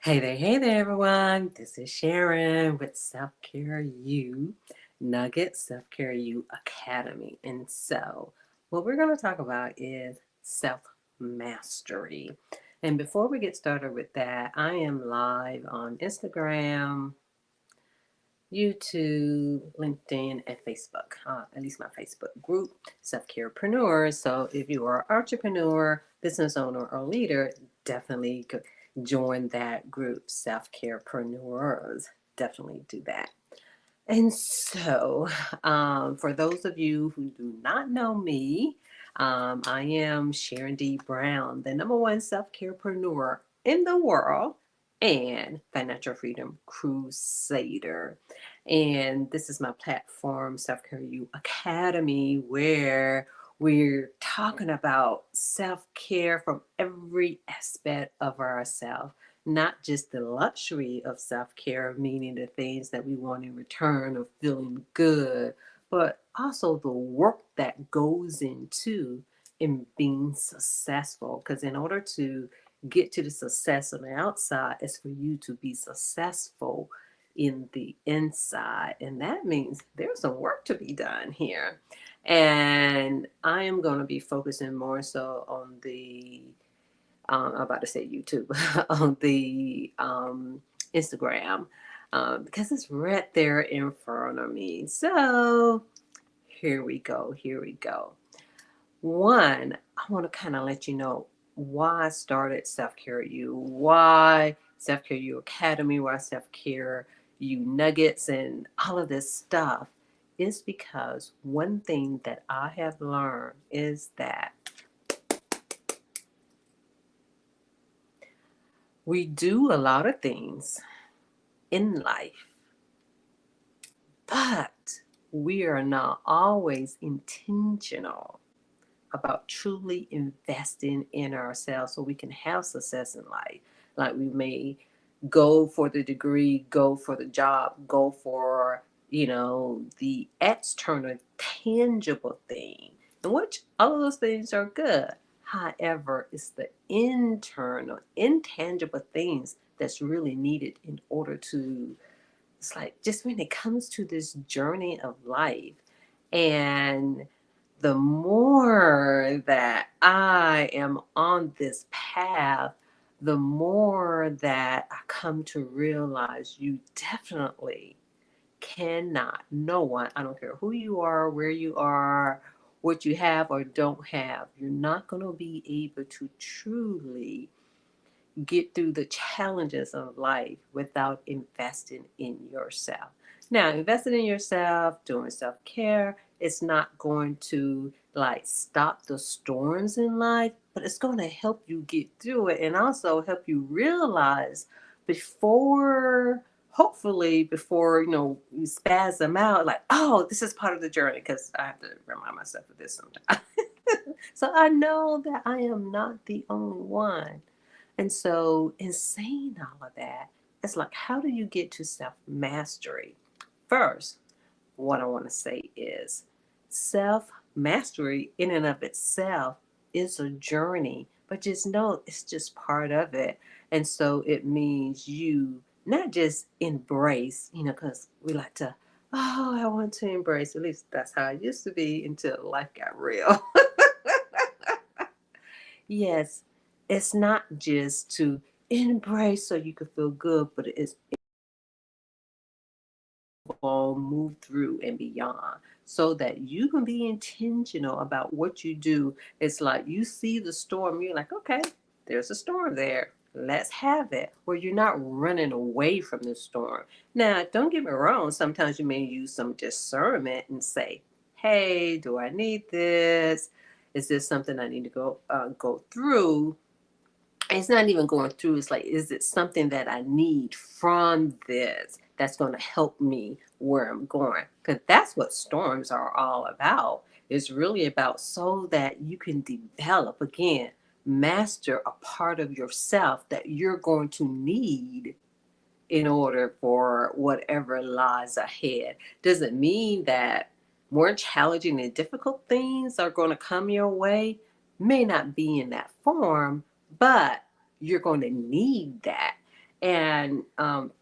Hey there, everyone. This is Sharon with Self Care U Nugget Self Care U Academy. And so, what we're going to talk about is self mastery. And before we get started with that, I am live on Instagram, YouTube, LinkedIn, and Facebook, at least my Facebook group, Self Carepreneurs. So if you are an entrepreneur, business owner, or leader, definitely join that group, Self Carepreneurs. Definitely do that. And so, for those of you who do not know me, I am Sharon D. Brown, the number one self carepreneur in the world and financial freedom crusader. And this is my platform, Self Care U Academy, where we're talking about self care from every aspect of ourselves, not just the luxury of self care, meaning the things that we want in return of feeling good, but also the work that goes into in being successful. Because in order to get to the success on the outside, is for you to be successful in the inside. And that means there's some work to be done here. And I am going to be focusing more so on the I'm about to say YouTube, on the Instagram, because it's right there in front of me. So here we go. Here we go. One, I want to kind of let you know why I started Self Care U, why Self Care U Academy, why Self Care U Nuggets, and all of this stuff is because one thing that I have learned is that we do a lot of things in life, but we are not always intentional about truly investing in ourselves so we can have success in life. Like we may go for the degree, go for the job, go for, the external tangible thing, in which all of those things are good. However, it's the internal, intangible things that's really needed in order to, it's like just when it comes to this journey of life, and the more that I am on this path, the more that I come to realize you definitely cannot, no one, I don't care who you are, where you are, what you have or don't have, you're not going to be able to truly get through the challenges of life without investing in yourself. Now, investing in yourself, doing self care, it's not going to like stop the storms in life, but it's going to help you get through it and also help you realize before, hopefully, before you spasm out, like, oh, this is part of the journey, because I have to remind myself of this sometimes. So I know that I am not the only one. And so, in saying all of that, it's like, how do you get to self mastery? First, what I want to say is self mastery, in and of itself, is a journey, but just know it's just part of it. And so, it means you not just embrace, because we like to, oh, I want to embrace, at least that's how I used to be until life got real. Yes, it's not just to embrace so you can feel good, but it's all move through and beyond so that you can be intentional about what you do. It's like you see the storm, you're like, okay, there's a storm there. Let's have it. Where you're not running away from the storm. Now, don't get me wrong, sometimes you may use some discernment and say, hey, do I need this? Is this something I need to go through? It's not even going through. It's like, is it something that I need from this that's going to help me where I'm going? Because that's what storms are all about. It's really about so that you can develop, again, master a part of yourself that you're going to need in order for whatever lies ahead. Doesn't mean that more challenging and difficult things are going to come your way. May not be in that form, but you're going to need that. And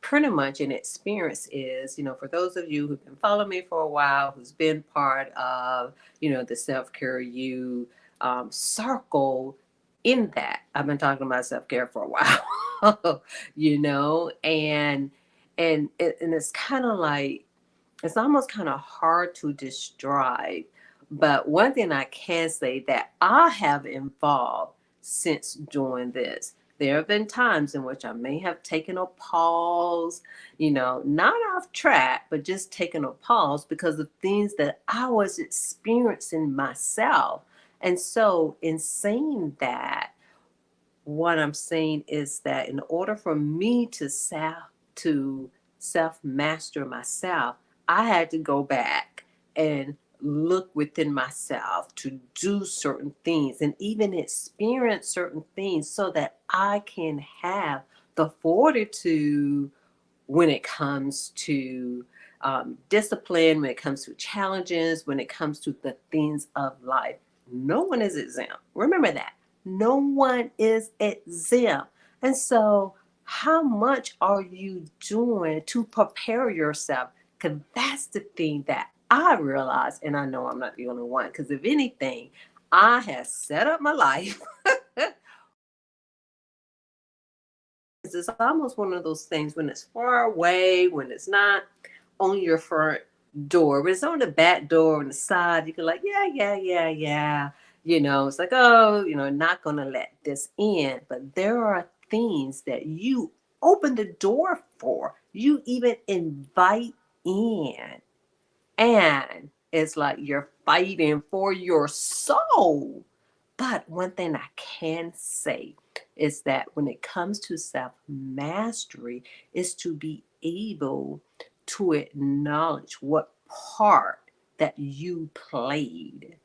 pretty much an experience is, for those of you who've been following me for a while, who's been part of, the Self Care You circle, in that I've been talking about self care for a while, and it's kind of like, it's almost kind of hard to describe. But one thing I can say that I have evolved since doing this. There have been times in which I may have taken a pause, not off track, but just taken a pause because of things that I was experiencing myself. And so, in saying that, what I'm saying is that in order for me to self master myself, I had to go back and look within myself to do certain things and even experience certain things so that I can have the fortitude when it comes to discipline, when it comes to challenges, when it comes to the things of life. No one is exempt. Remember that. No one is exempt. And so, how much are you doing to prepare yourself? Because that's the thing that I realize, and I know I'm not the only one, because if anything, I have set up my life. It's almost one of those things when it's far away, when it's not on your front door, but it's on the back door on the side. You can like, yeah, yeah, yeah, yeah. It's like, oh, not gonna let this in. But there are things that you open the door for. You even invite in. And it's like you're fighting for your soul. But one thing I can say is that when it comes to self mastery, is to be able to acknowledge what part that you played.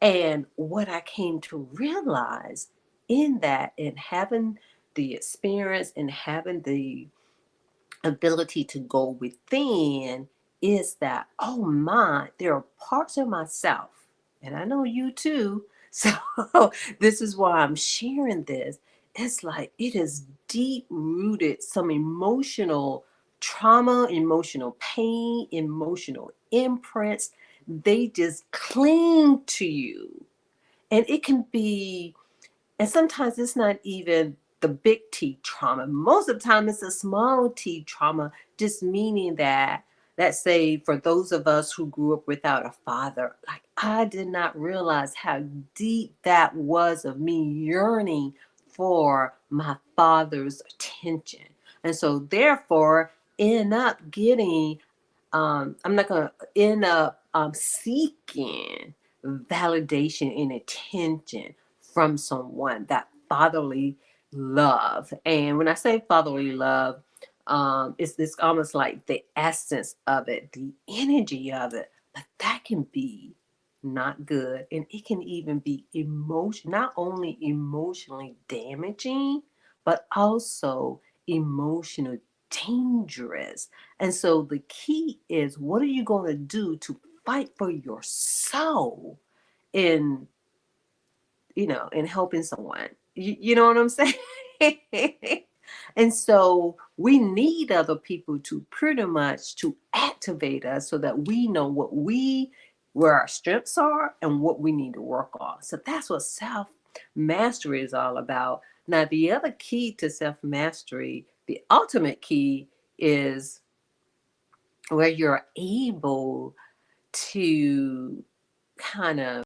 And what I came to realize in that, in having the experience and having the ability to go within, is that, oh my, there are parts of myself, and I know you too. So this is why I'm sharing this. It's like it is deep rooted, some emotional trauma, emotional pain, emotional imprints. They just cling to you. And it can be, and sometimes it's not even the big T trauma. Most of the time, it's a small T trauma, just meaning that, let's say, for those of us who grew up without a father, like I did not realize how deep that was of me yearning for my father's attention. And so, therefore, end up getting, I'm not going to end up seeking validation and attention from someone, that fatherly love. And when I say fatherly love, it's this almost like the essence of it, the energy of it. But that can be not good. And it can even be not only emotionally damaging, but also emotional dangerous. And so the key is, what are you going to do to fight for your soul in in helping someone? You know what I'm saying? And so we need other people to pretty much to activate us so that we know where our strengths are and what we need to work on. So that's what self mastery is all about. Now, the other key to self mastery, the ultimate key, is where you're able to kind of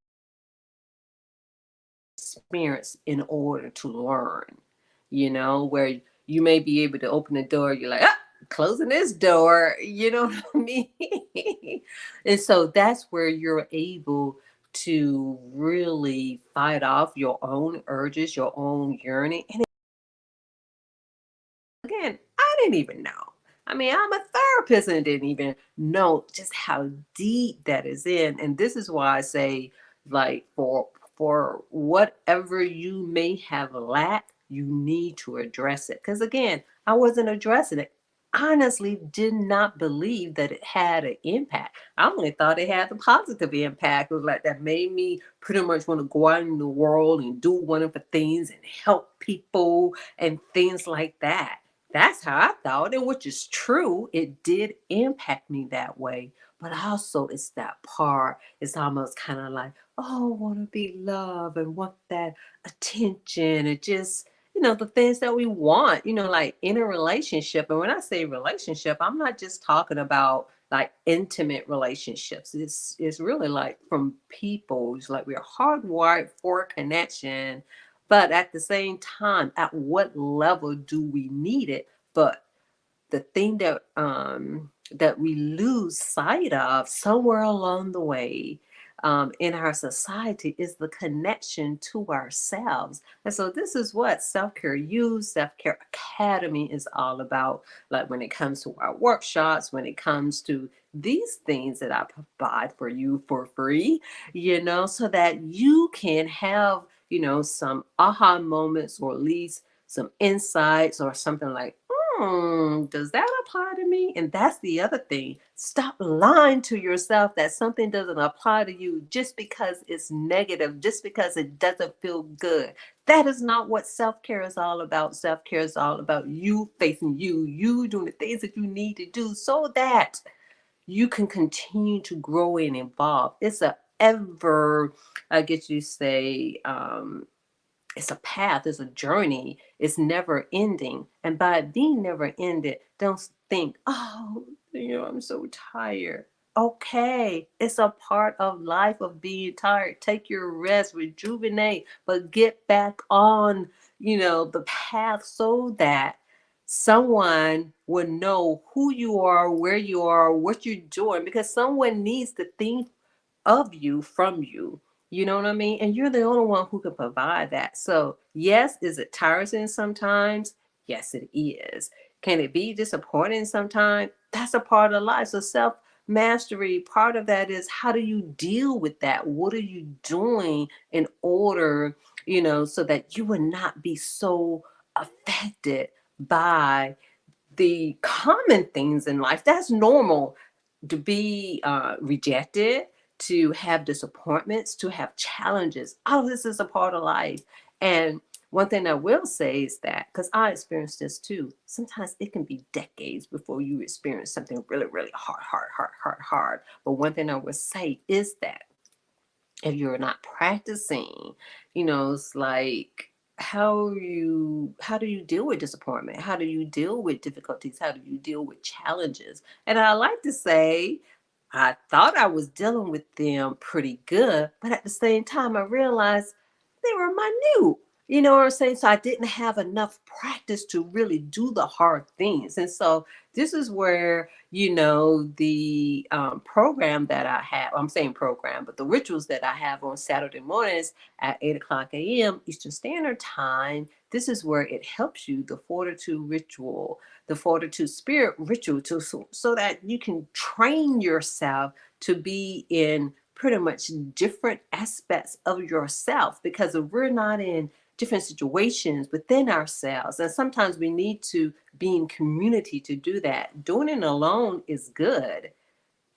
experience in order to learn, where you may be able to open the door, you're like, ah, closing this door, you know what I mean? And so that's where you're able to really fight off your own urges, your own yearning. And again, I didn't even know. I mean, I'm a therapist and didn't even know just how deep that is in. And this is why I say, like, for whatever you may have lacked, you need to address it. Because again, I wasn't addressing it. Honestly, did not believe that it had an impact. I only thought it had a positive impact. It was like that made me pretty much want to go out in the world and do wonderful things and help people and things like that. That's how I thought, and which is true. It did impact me that way. But also, it's that part. It's almost kind of like, oh, want to be loved and want that attention and just, the things that we want, like in a relationship. And when I say relationship, I'm not just talking about like intimate relationships. It's really like from people. It's like we're hardwired for connection, but at the same time, at what level do we need it? But the thing that we lose sight of somewhere along the way, in our society, is the connection to ourselves. And so this is what Self-Care U, Self-Care Academy is all about. Like when it comes to our workshops, when it comes to these things that I provide for you for free, so that you can have, some aha moments, or at least some insights, or something like, does that apply to me? And that's the other thing. Stop lying to yourself that something doesn't apply to you just because it's negative, just because it doesn't feel good. That is not what self-care is all about. Self-care is all about you facing you doing the things that you need to do so that you can continue to grow and evolve. It's a ever, I guess you say, it's a path, it's a journey, it's never ending. And by it being never ended, don't think, oh, I'm so tired. Okay, it's a part of life of being tired. Take your rest, rejuvenate, but get back on, the path so that someone will know who you are, where you are, what you're doing, because someone needs to think of you from you. You know what I mean? And you're the only one who can provide that. So, yes, is it tiresome sometimes? Yes, it is. Can it be disappointing sometimes? That's a part of life. So, self mastery, part of that is, how do you deal with that? What are you doing in order, so that you would not be so affected by the common things in life? That's normal, to be rejected, to have disappointments, to have challenges. All of this is a part of life. And one thing I will say is that, because I experienced this too, sometimes it can be decades before you experience something really, really hard, hard, hard, hard, hard. But one thing I would say is that if you're not practicing, it's like, how do you deal with disappointment? How do you deal with difficulties? How do you deal with challenges? And I like to say, I thought I was dealing with them pretty good, but at the same time I realized they were minute. You know what I'm saying? So I didn't have enough practice to really do the hard things. And so this is where, the program that I have, I'm saying program, but the rituals that I have on Saturday mornings at 8 o'clock a.m. Eastern Standard Time, this is where it helps you, the Fortitude ritual, the Fortitude Spirit ritual, so that you can train yourself to be in pretty much different aspects of yourself. Because if we're not in different situations within ourselves, and sometimes we need to be in community to do that. Doing it alone is good,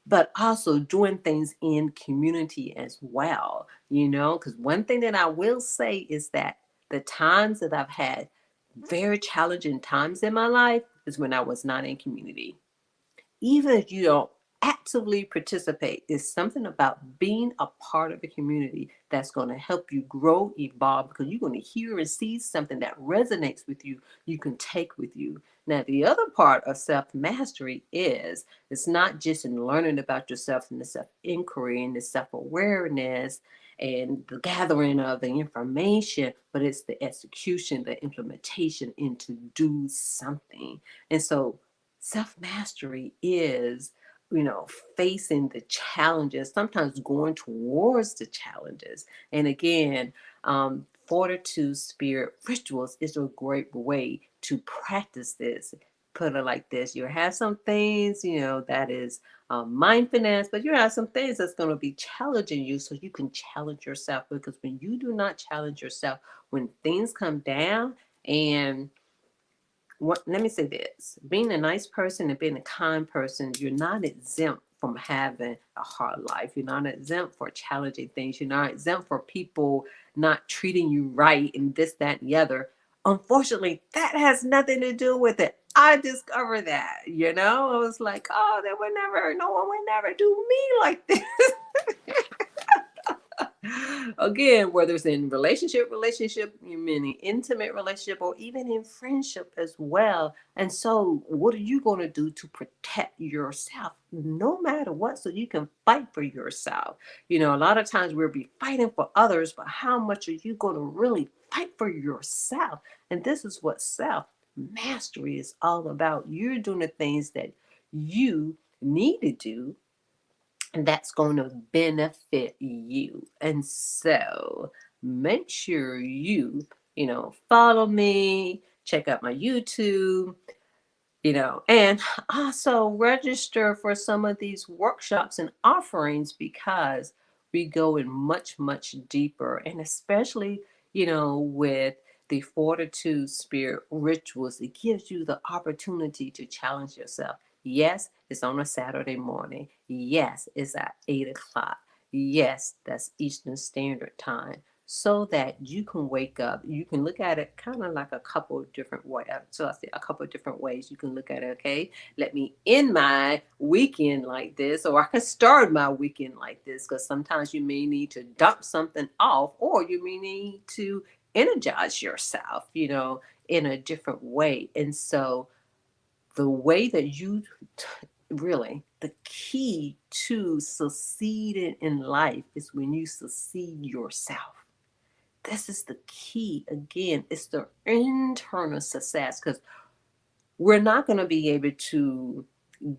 but also doing things in community as well, because one thing that I will say is that the times that I've had very challenging times in my life is when I was not in community. Even if you don't actively participate, there's something about being a part of a community that's going to help you grow, evolve, because you're going to hear and see something that resonates with you, you can take with you. Now, the other part of self mastery is, it's not just in learning about yourself and the self inquiry and the self awareness and the gathering of the information, but it's the execution, the implementation into do something. And so self mastery is, facing the challenges, sometimes going towards the challenges. And again, Fortitude Spirit rituals is a great way to practice this. Put it like this: you have some things, that is mindfulness, but you have some things that's going to be challenging you, so you can challenge yourself. Because when you do not challenge yourself, when things come down, and let me say this: being a nice person and being a kind person, you're not exempt from having a hard life. You're not exempt for challenging things. You're not exempt for people not treating you right and this, that, and the other. Unfortunately, that has nothing to do with it. I discovered that, I was like, oh, no one would never do me like this. Again, whether it's in relationship, you mean intimate relationship, or even in friendship as well. And so, what are you going to do to protect yourself, no matter what, so you can fight for yourself? A lot of times we'll be fighting for others, but how much are you going to really fight for yourself? And this is what self mastery is all about. You're doing the things that you need to do, and that's going to benefit you. And so make sure follow me, check out my YouTube, and also register for some of these workshops and offerings, because we go in much, much deeper, and especially, with the Fortitude Spirit rituals, it gives you the opportunity to challenge yourself. Yes, it's on a Saturday morning. Yes, it's at 8 o'clock. Yes, that's Eastern Standard Time, so that you can wake up. You can look at it kind of like a couple of different ways. So I say a couple of different ways you can look at it. Okay, let me end my weekend like this, or I can start my weekend like this, because sometimes you may need to dump something off, or you may need to energize yourself, in a different way. And so the way that you really, the key to succeeding in life is when you succeed yourself. This is the key. Again, it's the internal success, because we're not going to be able to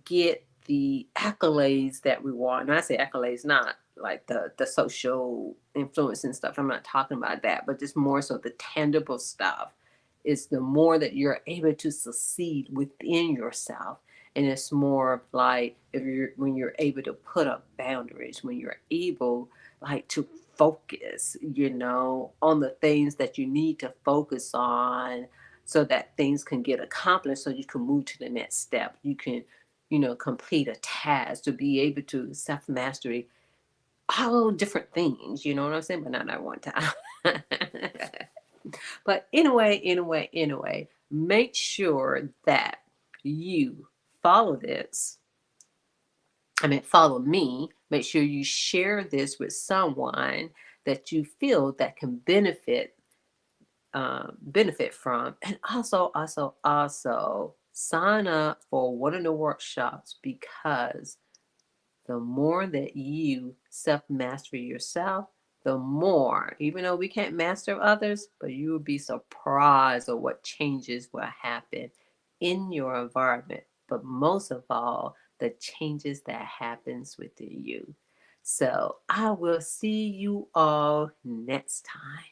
get the accolades that we want. And I say accolades, not like the social influence and stuff. I'm not talking about that, but just more so the tangible stuff. Is the more that you're able to succeed within yourself. And it's more like when you're able to put up boundaries, when you're able like to focus, on the things that you need to focus on, so that things can get accomplished, so you can move to the next step. You can, complete a task, to be able to self mastery, all different things, you know what I'm saying? But not at one time. But anyway, make sure that you follow this. Follow me. Make sure you share this with someone that you feel that can benefit from. And also sign up for one of the workshops, because the more that you self master yourself, the more, even though we can't master others, but you will be surprised at what changes will happen in your environment. But most of all, the changes that happens within you. So I will see you all next time.